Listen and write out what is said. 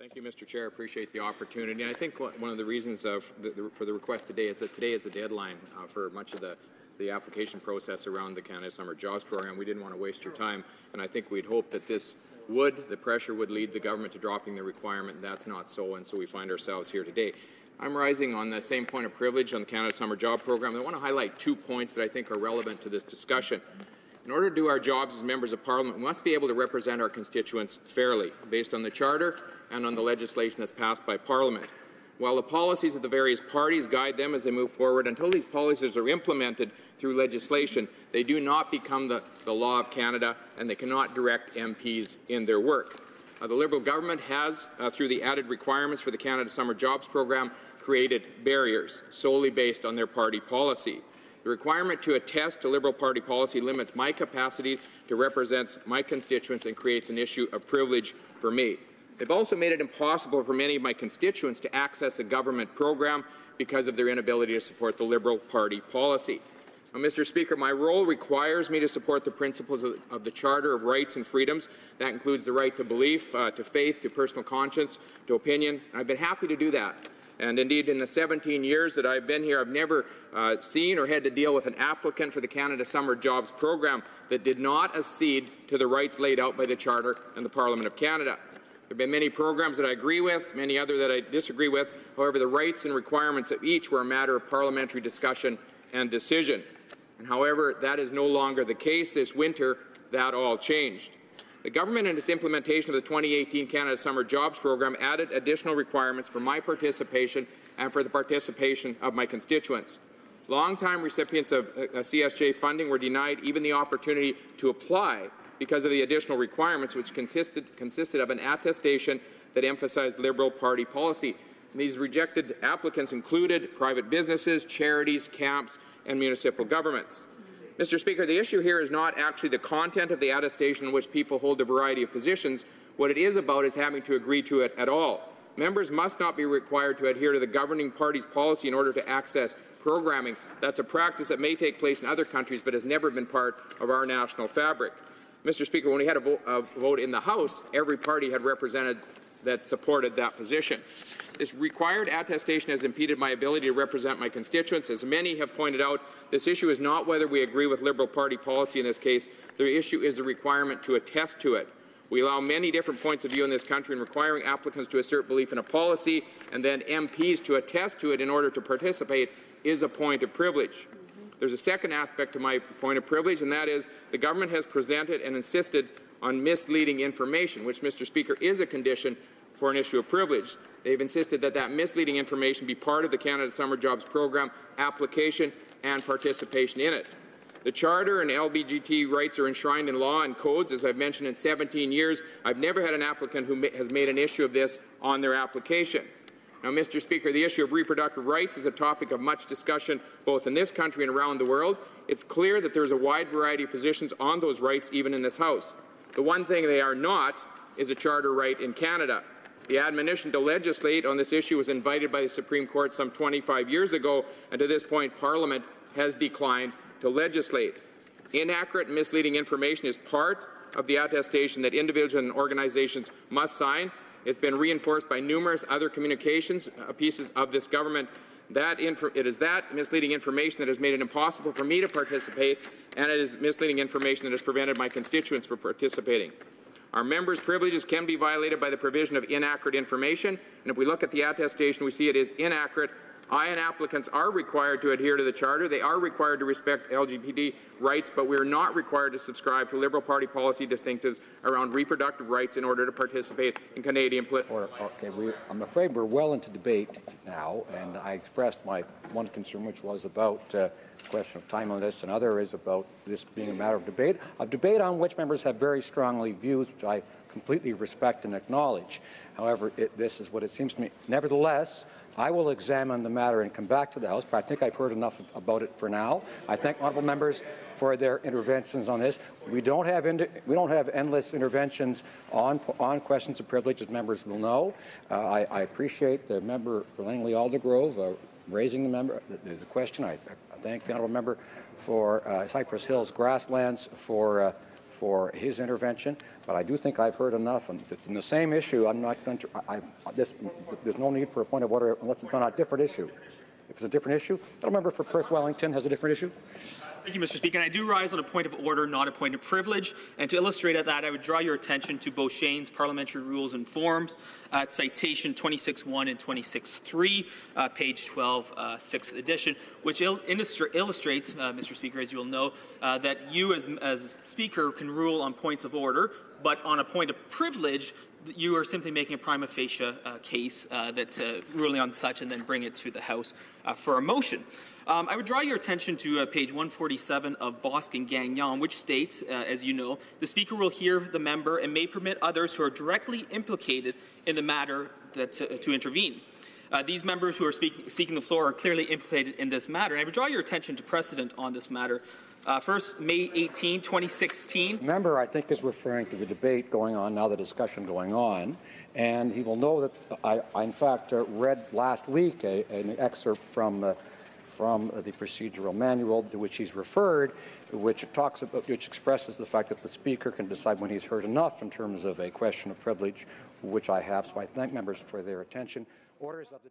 Thank you, Mr. Chair. I appreciate the opportunity. And I think one of the reasons for the request today is that today is the deadline for much of the application process around the Canada Summer Jobs Program. We didn't want to waste your time, and I think we'd hope that the pressure would lead the government to dropping the requirement, and that's not so, and so we find ourselves here today. I'm rising on the same point of privilege on the Canada Summer Job Program. I want to highlight 2 points that I think are relevant to this discussion. In order to do our jobs as members of Parliament, we must be able to represent our constituents fairly, based on the Charter and on the legislation that's passed by Parliament. While the policies of the various parties guide them as they move forward, until these policies are implemented through legislation, they do not become the law of Canada, and they cannot direct MPs in their work. The Liberal government has, through the added requirements for the Canada Summer Jobs Program, created barriers solely based on their party policy. The requirement to attest to Liberal Party policy limits my capacity to represent my constituents and creates an issue of privilege for me. They've also made it impossible for many of my constituents to access a government program because of their inability to support the Liberal Party policy. Now, Mr. Speaker, my role requires me to support the principles of the Charter of Rights and Freedoms. That includes the right to belief, to faith, to personal conscience, to opinion. I've been happy to do that. And indeed, in the 17 years that I've been here, I've never seen or had to deal with an applicant for the Canada Summer Jobs Program that did not accede to the rights laid out by the Charter and the Parliament of Canada. There have been many programs that I agree with, many others that I disagree with. However, the rights and requirements of each were a matter of parliamentary discussion and decision. And however, that is no longer the case. This winter, that all changed. The government, in its implementation of the 2018 Canada Summer Jobs Program, added additional requirements for my participation and for the participation of my constituents. Long-time recipients of CSJ funding were denied even the opportunity to apply because of the additional requirements, which consisted of an attestation that emphasized Liberal Party policy. And these rejected applicants included private businesses, charities, camps, and municipal governments. Mr. Speaker, the issue here is not actually the content of the attestation in which people hold a variety of positions. What it is about is having to agree to it at all. Members must not be required to adhere to the governing party's policy in order to access programming. That's a practice that may take place in other countries but has never been part of our national fabric. Mr. Speaker, when we had a vote in the House, every party had representatives that supported that position. This required attestation has impeded my ability to represent my constituents. As many have pointed out, this issue is not whether we agree with Liberal Party policy in this case. The issue is the requirement to attest to it. We allow many different points of view in this country, and requiring applicants to assert belief in a policy and then MPs to attest to it in order to participate is a point of privilege. There's a second aspect to my point of privilege, and that is the government has presented and insisted on misleading information, which, Mr. Speaker, is a condition for an issue of privilege. They've insisted that that misleading information be part of the Canada Summer Jobs Program application and participation in it. The Charter and LBGT rights are enshrined in law and codes. As I've mentioned, in 17 years, I've never had an applicant who has made an issue of this on their application. Now, Mr. Speaker, the issue of reproductive rights is a topic of much discussion both in this country and around the world. It's clear that there is a wide variety of positions on those rights, even in this House. The one thing they are not is a charter right in Canada. The admonition to legislate on this issue was invited by the Supreme Court some 25 years ago, and to this point, Parliament has declined to legislate. Inaccurate and misleading information is part of the attestation that individuals and organizations must sign. It's been reinforced by numerous other communications pieces of this government. It is that misleading information that has made it impossible for me to participate, and it is misleading information that has prevented my constituents from participating. Our members' privileges can be violated by the provision of inaccurate information, and if we look at the attestation, we see it is inaccurate. I and applicants are required to adhere to the Charter. They are required to respect LGBT rights, but we are not required to subscribe to Liberal Party policy distinctives around reproductive rights in order to participate in Canadian politics. I'm afraid we're well into debate now, and I expressed my one concern, which was about the question of timeliness, and other is about this being a matter of debate on which members have very strongly views, which I completely respect and acknowledge. However, this is what it seems to me. Nevertheless, I will examine the matter and come back to the House, but I think I've heard enough about it for now. I thank honourable members for their interventions on this. We don't have endless interventions on questions of privilege, as members will know. I appreciate the member for Langley Aldergrove raising the question. I thank the honourable member for Cypress Hills Grasslands for for his intervention, but I do think I've heard enough. And if it's in the same issue, I'm not going to. There's no need for a point of order unless it's on a different issue. If it's a different issue, the member for Perth Wellington has a different issue. Thank you, Mr. Speaker. And I do rise on a point of order, not a point of privilege. And to illustrate that, I would draw your attention to Beauchene's Parliamentary Rules and Forms at citation 26.1 and 26.3, page 12, 6th edition, which illustrates, Mr. Speaker, as you will know, that you as Speaker can rule on points of order, but on a point of privilege, you are simply making a prima facie case that's ruling on such and then bring it to the House for a motion. I would draw your attention to page 147 of Bosque and Gagnon, which states, as you know, the Speaker will hear the member and may permit others who are directly implicated in the matter to intervene. These members who are seeking the floor are clearly implicated in this matter. And I would draw your attention to precedent on this matter. First, May 18, 2016. The member, I think, is referring to the debate going on now, the discussion going on, and he will know that I in fact, read last week an excerpt from the procedural manual to which he's referred, which expresses the fact that the Speaker can decide when he's heard enough in terms of a question of privilege, which I have. So I thank members for their attention. Orders of the